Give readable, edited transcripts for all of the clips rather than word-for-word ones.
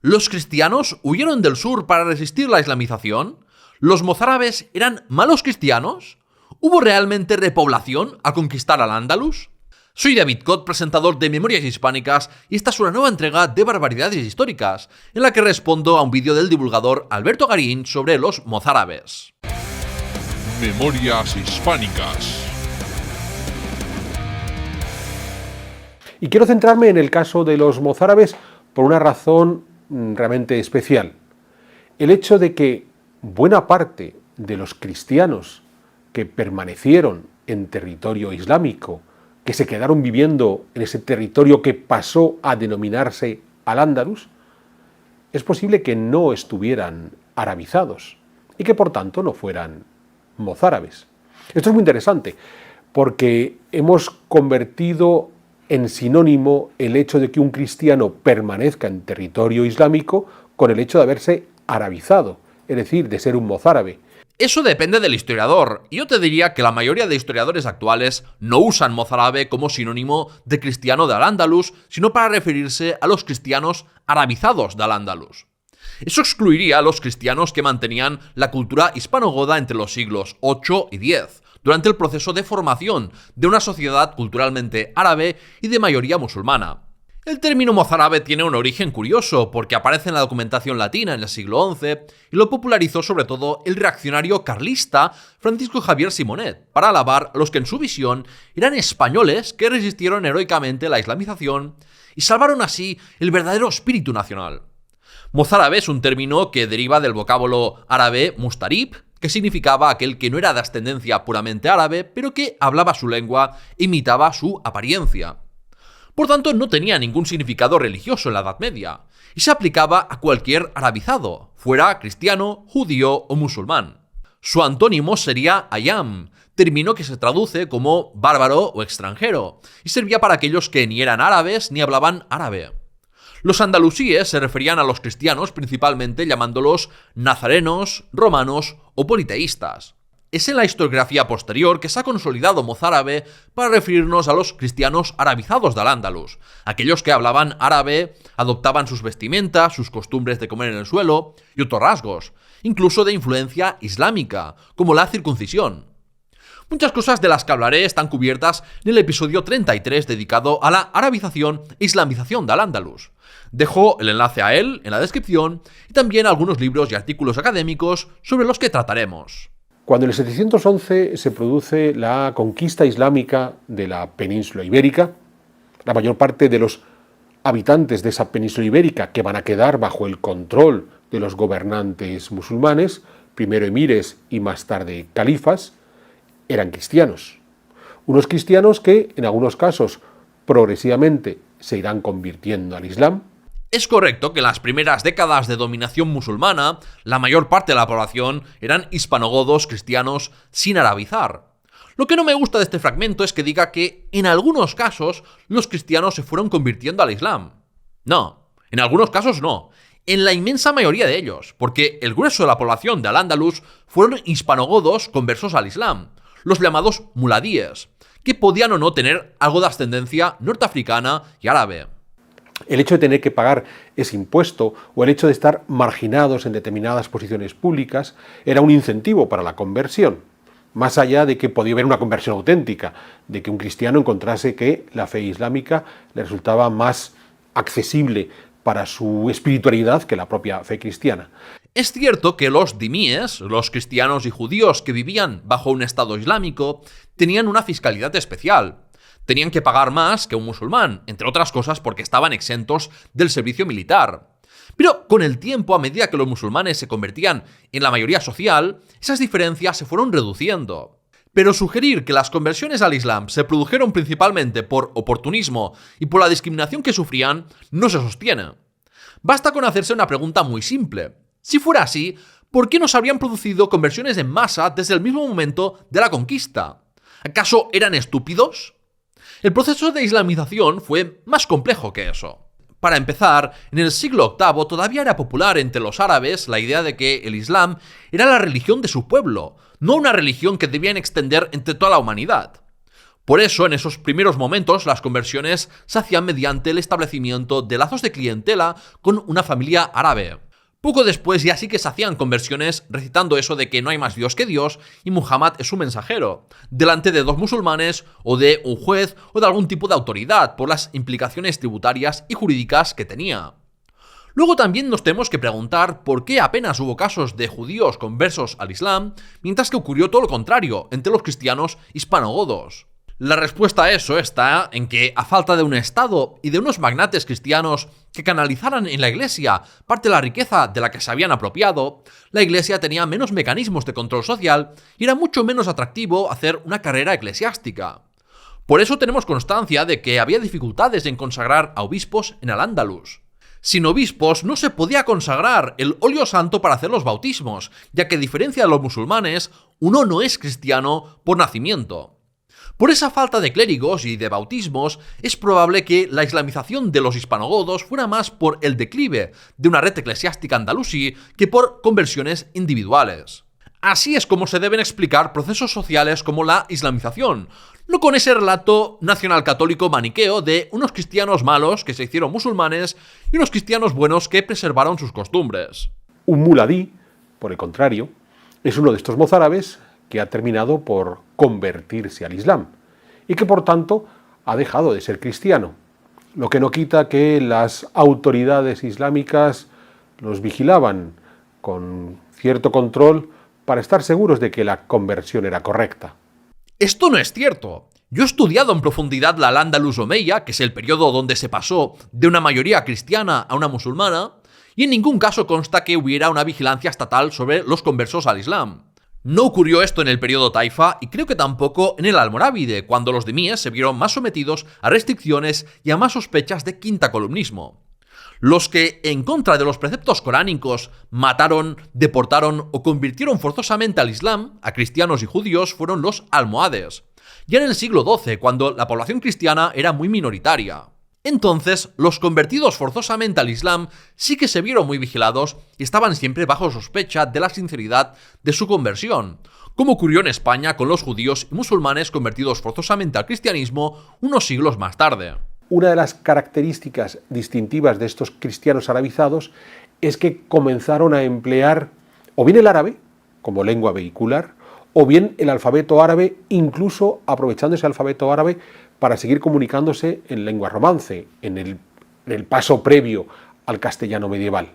¿Los cristianos huyeron del sur para resistir la islamización? ¿Los mozárabes eran malos cristianos? ¿Hubo realmente repoblación al conquistar Al-Ándalus? Soy David Cot, presentador de Memorias Hispánicas, y esta es una nueva entrega de Barbaridades Históricas, en la que respondo a un vídeo del divulgador Alberto Garín sobre los mozárabes. Memorias Hispánicas. Y quiero centrarme en el caso de los mozárabes por una razón realmente especial. El hecho de que buena parte de los cristianos que permanecieron en territorio islámico, que se quedaron viviendo en ese territorio que pasó a denominarse Al-Ándalus, es posible que no estuvieran arabizados y que por tanto no fueran mozárabes. Esto es muy interesante porque hemos convertido en sinónimo el hecho de que un cristiano permanezca en territorio islámico con el hecho de haberse arabizado, es decir, de ser un mozárabe. Eso depende del historiador, y yo te diría que la mayoría de historiadores actuales no usan mozárabe como sinónimo de cristiano de Al-Ándalus, sino para referirse a los cristianos arabizados de Al-Ándalus. Eso excluiría a los cristianos que mantenían la cultura hispano-goda entre los siglos VIII y X, durante el proceso de formación de una sociedad culturalmente árabe y de mayoría musulmana. El término mozárabe tiene un origen curioso porque aparece en la documentación latina en el siglo XI y lo popularizó sobre todo el reaccionario carlista Francisco Javier Simonet para alabar a los que en su visión eran españoles que resistieron heroicamente la islamización y salvaron así el verdadero espíritu nacional. Mozárabe es un término que deriva del vocábulo árabe mustarib, que significaba aquel que no era de ascendencia puramente árabe, pero que hablaba su lengua e imitaba su apariencia. Por tanto, no tenía ningún significado religioso en la Edad Media, y se aplicaba a cualquier arabizado, fuera cristiano, judío o musulmán. Su antónimo sería ayam, término que se traduce como bárbaro o extranjero, y servía para aquellos que ni eran árabes ni hablaban árabe. Los andalusíes se referían a los cristianos principalmente llamándolos nazarenos, romanos o politeístas. Es en la historiografía posterior que se ha consolidado mozárabe para referirnos a los cristianos arabizados de Al-Ándalus, aquellos que hablaban árabe, adoptaban sus vestimentas, sus costumbres de comer en el suelo y otros rasgos, incluso de influencia islámica, como la circuncisión. Muchas cosas de las que hablaré están cubiertas en el episodio 33 dedicado a la arabización e islamización de Al-Ándalus. Dejo el enlace a él en la descripción y también algunos libros y artículos académicos sobre los que trataremos. Cuando en el 711 se produce la conquista islámica de la península ibérica, la mayor parte de los habitantes de esa península ibérica que van a quedar bajo el control de los gobernantes musulmanes, primero emires y más tarde califas, eran cristianos. Unos cristianos que en algunos casos progresivamente se irán convirtiendo al Islam. Es correcto que en las primeras décadas de dominación musulmana, la mayor parte de la población eran hispanogodos cristianos sin arabizar. Lo que no me gusta de este fragmento es que diga que, en algunos casos, los cristianos se fueron convirtiendo al Islam. No, en algunos casos no. En la inmensa mayoría de ellos, porque el grueso de la población de Al-Ándalus fueron hispanogodos conversos al Islam, los llamados muladíes, que podían o no tener algo de ascendencia norteafricana y árabe. El hecho de tener que pagar ese impuesto o el hecho de estar marginados en determinadas posiciones públicas era un incentivo para la conversión, más allá de que podía haber una conversión auténtica, de que un cristiano encontrase que la fe islámica le resultaba más accesible para su espiritualidad que la propia fe cristiana. Es cierto que los dhimíes, los cristianos y judíos que vivían bajo un estado islámico, tenían una fiscalidad especial. Tenían que pagar más que un musulmán, entre otras cosas porque estaban exentos del servicio militar. Pero con el tiempo, a medida que los musulmanes se convertían en la mayoría social, esas diferencias se fueron reduciendo. Pero sugerir que las conversiones al Islam se produjeron principalmente por oportunismo y por la discriminación que sufrían no se sostiene. Basta con hacerse una pregunta muy simple. Si fuera así, ¿por qué no se habrían producido conversiones en masa desde el mismo momento de la conquista? ¿Acaso eran estúpidos? El proceso de islamización fue más complejo que eso. Para empezar, en el siglo VIII todavía era popular entre los árabes la idea de que el Islam era la religión de su pueblo, no una religión que debían extender entre toda la humanidad. Por eso, en esos primeros momentos, las conversiones se hacían mediante el establecimiento de lazos de clientela con una familia árabe. Poco después ya sí que se hacían conversiones recitando eso de que no hay más Dios que Dios y Muhammad es su mensajero, delante de dos musulmanes o de un juez o de algún tipo de autoridad por las implicaciones tributarias y jurídicas que tenía. Luego también nos tenemos que preguntar por qué apenas hubo casos de judíos conversos al Islam, mientras que ocurrió todo lo contrario entre los cristianos hispanogodos. La respuesta a eso está en que, a falta de un Estado y de unos magnates cristianos que canalizaran en la Iglesia parte de la riqueza de la que se habían apropiado, la Iglesia tenía menos mecanismos de control social y era mucho menos atractivo hacer una carrera eclesiástica. Por eso tenemos constancia de que había dificultades en consagrar a obispos en Al-Ándalus. Sin obispos no se podía consagrar el óleo santo para hacer los bautismos, ya que a diferencia de los musulmanes, uno no es cristiano por nacimiento. Por esa falta de clérigos y de bautismos, es probable que la islamización de los hispanogodos fuera más por el declive de una red eclesiástica andalusí que por conversiones individuales. Así es como se deben explicar procesos sociales como la islamización, no con ese relato nacionalcatólico maniqueo de unos cristianos malos que se hicieron musulmanes y unos cristianos buenos que preservaron sus costumbres. Un muladí, por el contrario, es uno de estos mozárabes que ha terminado por convertirse al Islam y que por tanto ha dejado de ser cristiano, lo que no quita que las autoridades islámicas los vigilaban con cierto control para estar seguros de que la conversión era correcta. Esto no es cierto. Yo he estudiado en profundidad la Al-Ándalus Omeya, que es el periodo donde se pasó de una mayoría cristiana a una musulmana, y en ningún caso consta que hubiera una vigilancia estatal sobre los conversos al Islam. No ocurrió esto en el periodo Taifa y creo que tampoco en el Almorávide, cuando los demíes se vieron más sometidos a restricciones y a más sospechas de quintacolumnismo. Los que, en contra de los preceptos coránicos, mataron, deportaron o convirtieron forzosamente al Islam, a cristianos y judíos, fueron los almohades, ya en el siglo XII, cuando la población cristiana era muy minoritaria. Entonces, los convertidos forzosamente al Islam sí que se vieron muy vigilados y estaban siempre bajo sospecha de la sinceridad de su conversión, como ocurrió en España con los judíos y musulmanes convertidos forzosamente al cristianismo unos siglos más tarde. Una de las características distintivas de estos cristianos arabizados es que comenzaron a emplear o bien el árabe como lengua vehicular, o bien el alfabeto árabe, incluso aprovechando ese alfabeto árabe para seguir comunicándose en lengua romance, en el paso previo al castellano medieval.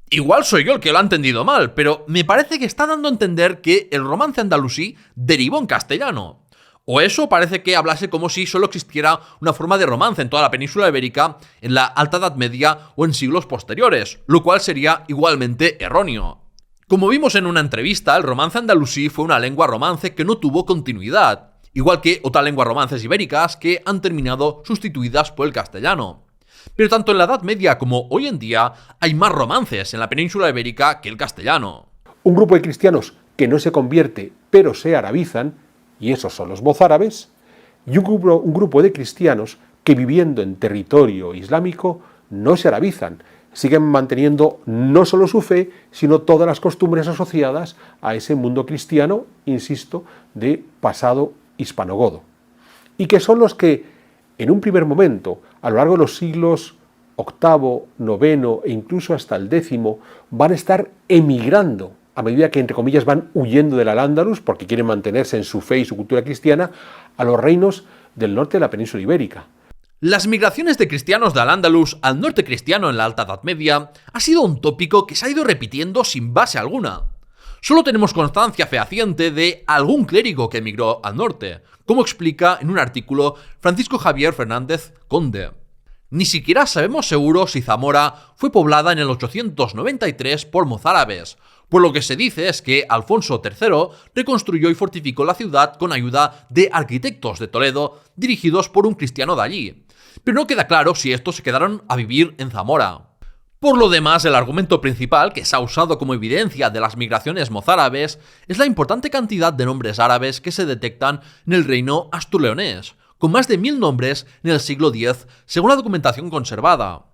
Igual soy yo el que lo ha entendido mal, pero me parece que está dando a entender que el romance andalusí derivó en castellano. O eso parece que hablase como si solo existiera una forma de romance en toda la península ibérica en la Alta Edad Media o en siglos posteriores, lo cual sería igualmente erróneo. Como vimos en una entrevista, el romance andalusí fue una lengua romance que no tuvo continuidad, igual que otras lenguas romances ibéricas que han terminado sustituidas por el castellano. Pero tanto en la Edad Media como hoy en día hay más romances en la península ibérica que el castellano. Un grupo de cristianos que no se convierte pero se arabizan, y esos son los mozárabes, y un grupo de cristianos que viviendo en territorio islámico no se arabizan, siguen manteniendo no solo su fe, sino todas las costumbres asociadas a ese mundo cristiano, insisto, de pasado hispanogodo. Y que son los que, en un primer momento, a lo largo de los siglos VIII, IX e incluso hasta el X, van a estar emigrando, a medida que, entre comillas, van huyendo del Al-Ándalus, porque quieren mantenerse en su fe y su cultura cristiana, a los reinos del norte de la península ibérica. Las migraciones de cristianos de Al-Ándalus al norte cristiano en la Alta Edad Media ha sido un tópico que se ha ido repitiendo sin base alguna. Solo tenemos constancia fehaciente de algún clérigo que emigró al norte, como explica en un artículo Francisco Javier Fernández Conde. Ni siquiera sabemos seguro si Zamora fue poblada en el 893 por mozárabes, pues lo que se dice es que Alfonso III reconstruyó y fortificó la ciudad con ayuda de arquitectos de Toledo dirigidos por un cristiano de allí, pero no queda claro si estos se quedaron a vivir en Zamora. Por lo demás, el argumento principal que se ha usado como evidencia de las migraciones mozárabes es la importante cantidad de nombres árabes que se detectan en el reino asturleonés, con más de 1000 nombres en el siglo X, según la documentación conservada.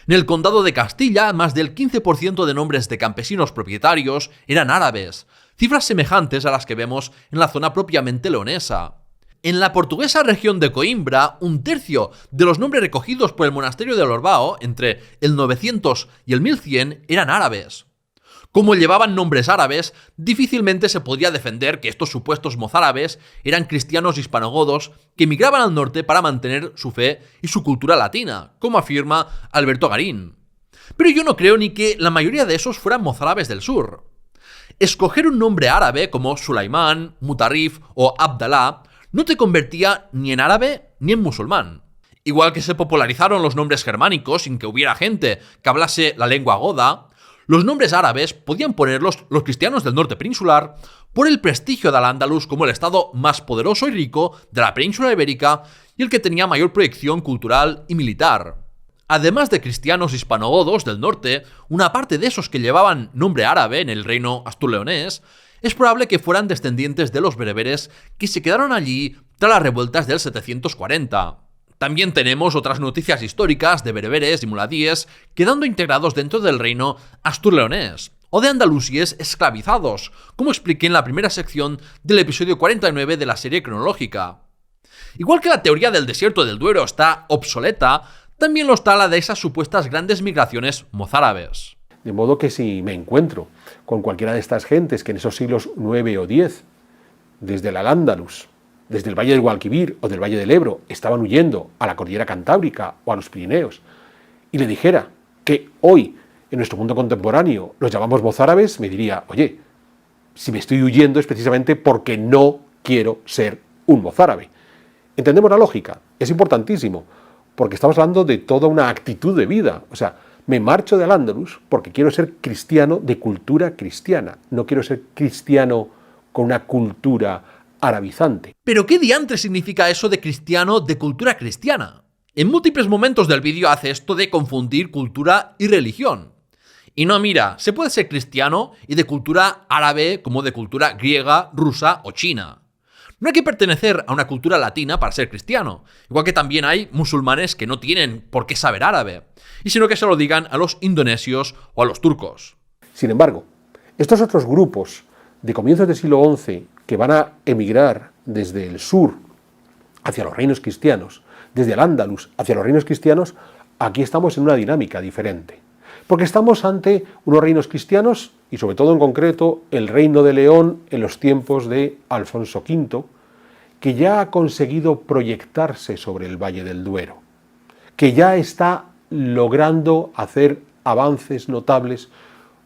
En el condado de Castilla, más del 15% de nombres de campesinos propietarios eran árabes, cifras semejantes a las que vemos en la zona propiamente leonesa. En la portuguesa región de Coimbra, un tercio de los nombres recogidos por el monasterio de Lorbao entre el 900 y el 1100 eran árabes. Como llevaban nombres árabes, difícilmente se podría defender que estos supuestos mozárabes eran cristianos hispanogodos que emigraban al norte para mantener su fe y su cultura latina, como afirma Alberto Garín. Pero yo no creo ni que la mayoría de esos fueran mozárabes del sur. Escoger un nombre árabe como Sulaimán, Mutarrif o Abdalá no te convertía ni en árabe ni en musulmán. Igual que se popularizaron los nombres germánicos sin que hubiera gente que hablase la lengua goda, los nombres árabes podían ponerlos los cristianos del norte peninsular por el prestigio de Al-Ándalus como el estado más poderoso y rico de la península ibérica y el que tenía mayor proyección cultural y militar. Además de cristianos hispanogodos del norte, una parte de esos que llevaban nombre árabe en el reino asturleonés es probable que fueran descendientes de los bereberes que se quedaron allí tras las revueltas del 740. También tenemos otras noticias históricas de bereberes y muladíes quedando integrados dentro del reino asturleonés, o de andalusíes esclavizados, como expliqué en la primera sección del episodio 49 de la serie cronológica. Igual que la teoría del desierto del Duero está obsoleta, también lo está la de esas supuestas grandes migraciones mozárabes. De modo que si me encuentro con cualquiera de estas gentes que en esos siglos 9 o 10, desde el Al-Ándalus, desde el Valle del Guadalquivir o del Valle del Ebro, estaban huyendo a la cordillera Cantábrica o a los Pirineos, y le dijera que hoy, en nuestro mundo contemporáneo, los llamamos mozárabes, me diría, oye, si me estoy huyendo es precisamente porque no quiero ser un mozárabe. Entendemos la lógica, es importantísimo, porque estamos hablando de toda una actitud de vida. O sea, me marcho de Al-Ándalus porque quiero ser cristiano de cultura cristiana, no quiero ser cristiano con una cultura arabizante. ¿Pero qué diantre significa eso de cristiano de cultura cristiana? En múltiples momentos del vídeo hace esto de confundir cultura y religión. Y no, mira, se puede ser cristiano y de cultura árabe como de cultura griega, rusa o china. No hay que pertenecer a una cultura latina para ser cristiano, igual que también hay musulmanes que no tienen por qué saber árabe, y sino que se lo digan a los indonesios o a los turcos. Sin embargo, estos otros grupos de comienzos del siglo XI que van a emigrar desde el sur hacia los reinos cristianos, desde Al-Ándalus hacia los reinos cristianos, aquí estamos en una dinámica diferente. Porque estamos ante unos reinos cristianos, y sobre todo en concreto el reino de León en los tiempos de Alfonso V, que ya ha conseguido proyectarse sobre el Valle del Duero, que ya está logrando hacer avances notables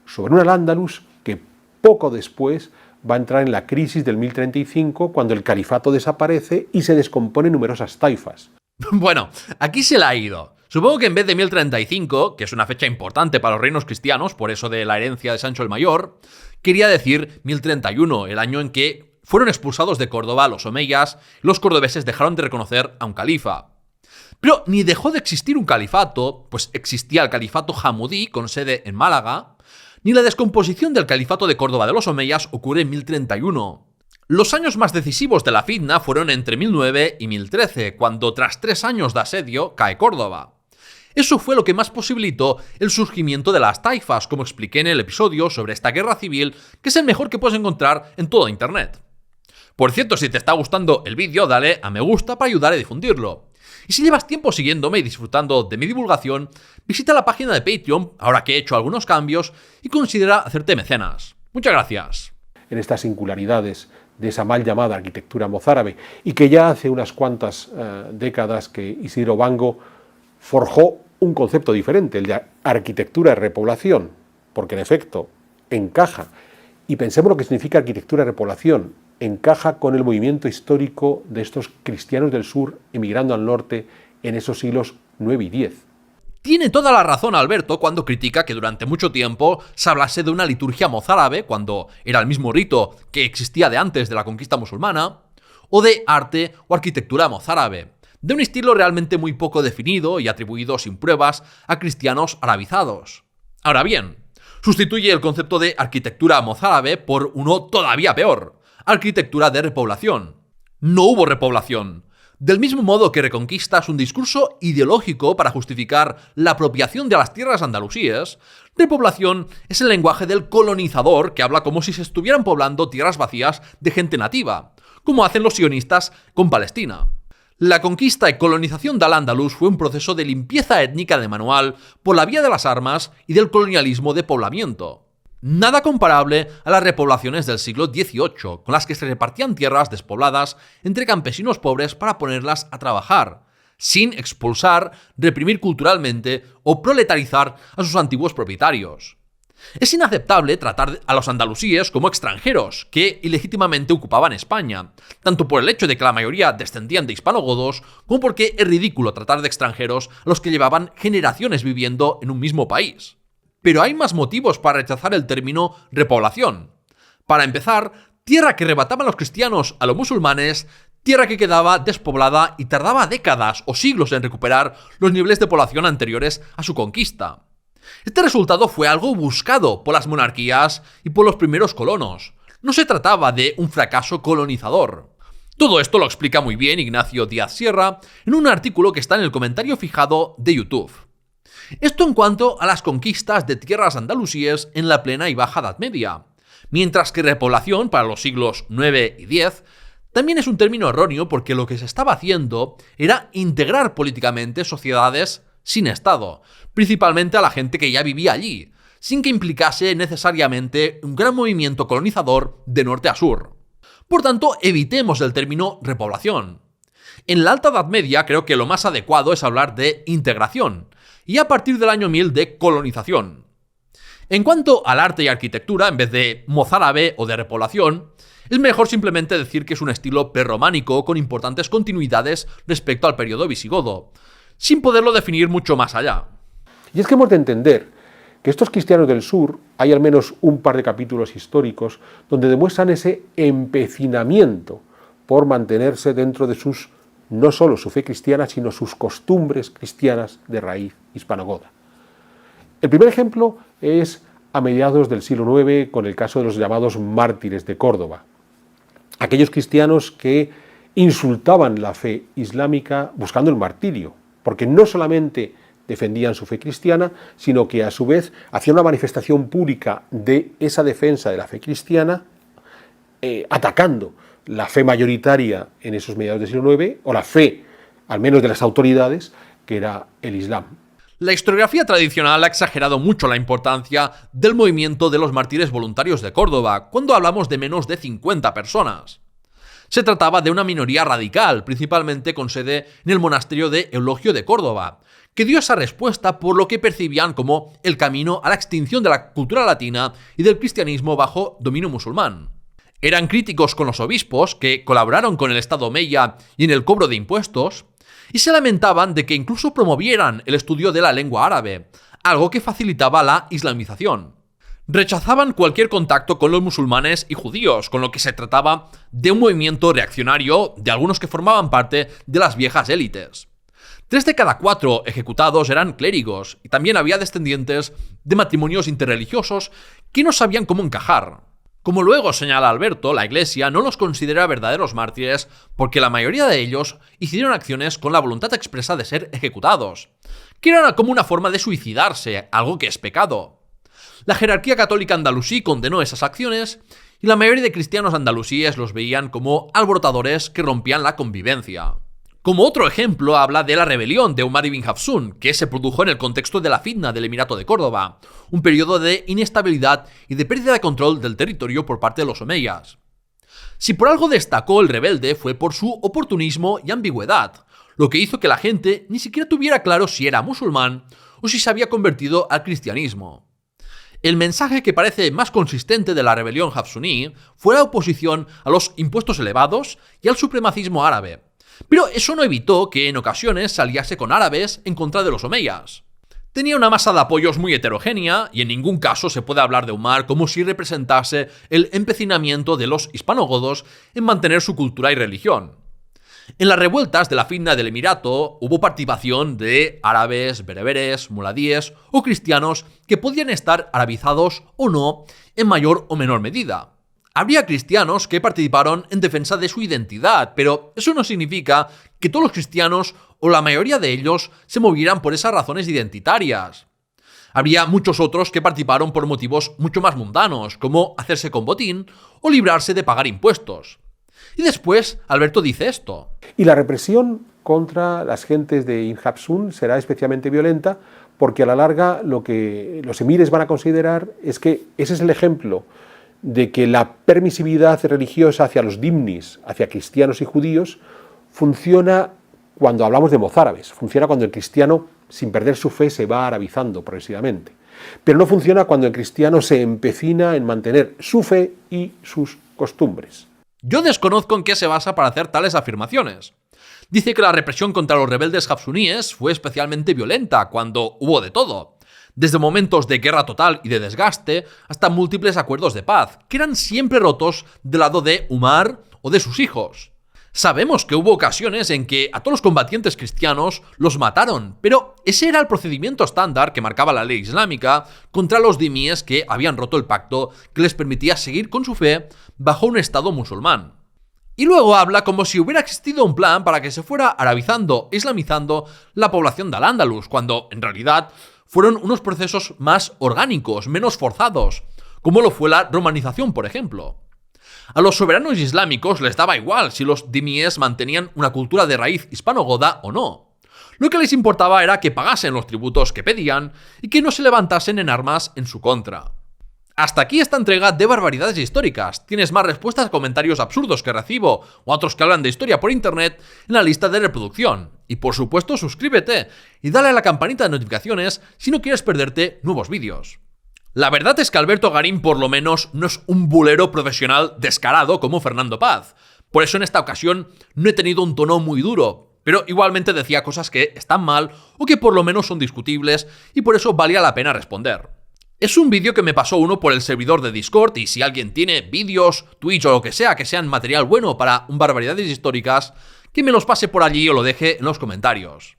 sobre un Al-Ándalus que poco después va a entrar en la crisis del 1035, cuando el califato desaparece y se descompone en numerosas taifas. Bueno, aquí se la ha ido. Supongo que en vez de 1035, que es una fecha importante para los reinos cristianos, por eso de la herencia de Sancho el Mayor, quería decir 1031, el año en que fueron expulsados de Córdoba los omeyas y los cordobeses dejaron de reconocer a un califa. Pero ni dejó de existir un califato, pues existía el califato Hamudí con sede en Málaga, ni la descomposición del califato de Córdoba de los omeyas ocurre en 1031. Los años más decisivos de la fitna fueron entre 1009 y 1013, cuando tras 3 años de asedio cae Córdoba. Eso fue lo que más posibilitó el surgimiento de las taifas, como expliqué en el episodio sobre esta guerra civil, que es el mejor que puedes encontrar en todo internet. Por cierto, si te está gustando el vídeo, dale a me gusta para ayudar a difundirlo. Y si llevas tiempo siguiéndome y disfrutando de mi divulgación, visita la página de Patreon, ahora que he hecho algunos cambios, y considera hacerte mecenas. Muchas gracias. En estas singularidades de esa mal llamada arquitectura mozárabe, y que ya hace unas cuantas décadas que Isidro Bango forjó un concepto diferente, el de arquitectura de repoblación, porque en efecto encaja, y pensemos lo que significa arquitectura de repoblación, encaja con el movimiento histórico de estos cristianos del sur emigrando al norte en esos siglos 9 y 10. Tiene toda la razón Alberto cuando critica que durante mucho tiempo se hablase de una liturgia mozárabe, cuando era el mismo rito que existía de antes de la conquista musulmana, o de arte o arquitectura mozárabe, de un estilo realmente muy poco definido y atribuido sin pruebas a cristianos arabizados. Ahora bien, sustituye el concepto de arquitectura mozárabe por uno todavía peor, arquitectura de repoblación. No hubo repoblación. Del mismo modo que Reconquista es un discurso ideológico para justificar la apropiación de las tierras andalusíes, repoblación es el lenguaje del colonizador que habla como si se estuvieran poblando tierras vacías de gente nativa, como hacen los sionistas con Palestina. La conquista y colonización de Al-Ándalus fue un proceso de limpieza étnica de manual por la vía de las armas y del colonialismo de poblamiento. Nada comparable a las repoblaciones del siglo XVIII, con las que se repartían tierras despobladas entre campesinos pobres para ponerlas a trabajar, sin expulsar, reprimir culturalmente o proletarizar a sus antiguos propietarios. Es inaceptable tratar a los andalusíes como extranjeros que ilegítimamente ocupaban España, tanto por el hecho de que la mayoría descendían de hispanogodos, como porque es ridículo tratar de extranjeros a los que llevaban generaciones viviendo en un mismo país. Pero hay más motivos para rechazar el término repoblación. Para empezar, tierra que arrebataban los cristianos a los musulmanes, tierra que quedaba despoblada y tardaba décadas o siglos en recuperar los niveles de población anteriores a su conquista. Este resultado fue algo buscado por las monarquías y por los primeros colonos. No se trataba de un fracaso colonizador. Todo esto lo explica muy bien Ignacio Díaz Sierra en un artículo que está en el comentario fijado de YouTube. Esto en cuanto a las conquistas de tierras andalusíes en la plena y baja Edad Media, mientras que repoblación para los siglos IX y X también es un término erróneo porque lo que se estaba haciendo era integrar políticamente sociedades sin Estado, principalmente a la gente que ya vivía allí, sin que implicase necesariamente un gran movimiento colonizador de norte a sur. Por tanto, evitemos el término repoblación. En la Alta Edad Media creo que lo más adecuado es hablar de integración, y a partir del año 1000 de colonización. En cuanto al arte y arquitectura, en vez de mozárabe o de repoblación, es mejor simplemente decir que es un estilo prerrománico con importantes continuidades respecto al periodo visigodo, sin poderlo definir mucho más allá. Y es que hemos de entender que estos cristianos del sur, hay al menos un par de capítulos históricos donde demuestran ese empecinamiento por mantenerse dentro de sus, no solo su fe cristiana, sino sus costumbres cristianas de raíz hispanogoda. El primer ejemplo es a mediados del siglo IX con el caso de los llamados mártires de Córdoba, aquellos cristianos que insultaban la fe islámica buscando el martirio, porque no solamente defendían su fe cristiana, sino que a su vez hacían una manifestación pública de esa defensa de la fe cristiana, atacando la fe mayoritaria en esos mediados del siglo IX, o la fe, al menos de las autoridades, que era el Islam. La historiografía tradicional ha exagerado mucho la importancia del movimiento de los mártires voluntarios de Córdoba, cuando hablamos de menos de 50 personas. Se trataba de una minoría radical, principalmente con sede en el monasterio de Eulogio de Córdoba, que dio esa respuesta por lo que percibían como el camino a la extinción de la cultura latina y del cristianismo bajo dominio musulmán. Eran críticos con los obispos, que colaboraron con el Estado omeya y en el cobro de impuestos, y se lamentaban de que incluso promovieran el estudio de la lengua árabe, algo que facilitaba la islamización. Rechazaban cualquier contacto con los musulmanes y judíos, con lo que se trataba de un movimiento reaccionario de algunos que formaban parte de las viejas élites. 3 de cada 4 ejecutados eran clérigos, y también había descendientes de matrimonios interreligiosos que no sabían cómo encajar. Como luego señala Alberto, la Iglesia no los considera verdaderos mártires porque la mayoría de ellos hicieron acciones con la voluntad expresa de ser ejecutados, que era como una forma de suicidarse, algo que es pecado. La jerarquía católica andalusí condenó esas acciones y la mayoría de cristianos andalusíes los veían como alborotadores que rompían la convivencia. Como otro ejemplo, habla de la rebelión de Umar ibn Hafsun, que se produjo en el contexto de la fitna del Emirato de Córdoba, un periodo de inestabilidad y de pérdida de control del territorio por parte de los omeyas. Si por algo destacó el rebelde fue por su oportunismo y ambigüedad, lo que hizo que la gente ni siquiera tuviera claro si era musulmán o si se había convertido al cristianismo. El mensaje que parece más consistente de la rebelión hafsuní fue la oposición a los impuestos elevados y al supremacismo árabe. Pero eso no evitó que en ocasiones se aliase con árabes en contra de los omeyas. Tenía una masa de apoyos muy heterogénea y en ningún caso se puede hablar de Umar como si representase el empecinamiento de los hispanogodos en mantener su cultura y religión. En las revueltas de la fitna del Emirato hubo participación de árabes, bereberes, muladíes o cristianos que podían estar arabizados o no en mayor o menor medida. Habría cristianos que participaron en defensa de su identidad, pero eso no significa que todos los cristianos o la mayoría de ellos se movieran por esas razones identitarias. Habría muchos otros que participaron por motivos mucho más mundanos, como hacerse con botín o librarse de pagar impuestos. Y después Alberto dice esto. Y la represión contra las gentes de Inhapsun será especialmente violenta porque a la larga lo que los emires van a considerar es que ese es el ejemplo de que la permisividad religiosa hacia los dhimmis, hacia cristianos y judíos, funciona cuando hablamos de mozárabes, funciona cuando el cristiano, sin perder su fe, se va arabizando progresivamente. Pero no funciona cuando el cristiano se empecina en mantener su fe y sus costumbres. Yo desconozco en qué se basa para hacer tales afirmaciones. Dice que la represión contra los rebeldes hapsuníes fue especialmente violenta cuando hubo de todo, desde momentos de guerra total y de desgaste hasta múltiples acuerdos de paz, que eran siempre rotos del lado de Umar o de sus hijos. Sabemos que hubo ocasiones en que a todos los combatientes cristianos los mataron, pero ese era el procedimiento estándar que marcaba la ley islámica contra los dhimíes que habían roto el pacto que les permitía seguir con su fe bajo un estado musulmán. Y luego habla como si hubiera existido un plan para que se fuera arabizando e islamizando la población de Al-Ándalus, cuando en realidad fueron unos procesos más orgánicos, menos forzados, como lo fue la romanización, por ejemplo. A los soberanos islámicos les daba igual si los dhimíes mantenían una cultura de raíz hispano-goda o no. Lo que les importaba era que pagasen los tributos que pedían y que no se levantasen en armas en su contra. Hasta aquí esta entrega de barbaridades históricas. Tienes más respuestas a comentarios absurdos que recibo o a otros que hablan de historia por internet en la lista de reproducción. Y por supuesto suscríbete y dale a la campanita de notificaciones si no quieres perderte nuevos vídeos. La verdad es que Alberto Garín por lo menos no es un bulero profesional descarado como Fernando Paz. Por eso en esta ocasión no he tenido un tono muy duro, pero igualmente decía cosas que están mal o que por lo menos son discutibles y por eso valía la pena responder. Es un vídeo que me pasó uno por el servidor de Discord y si alguien tiene vídeos, Twitch o lo que sea sean material bueno para un barbaridades históricas, que me los pase por allí o lo deje en los comentarios.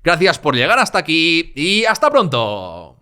Gracias por llegar hasta aquí y hasta pronto.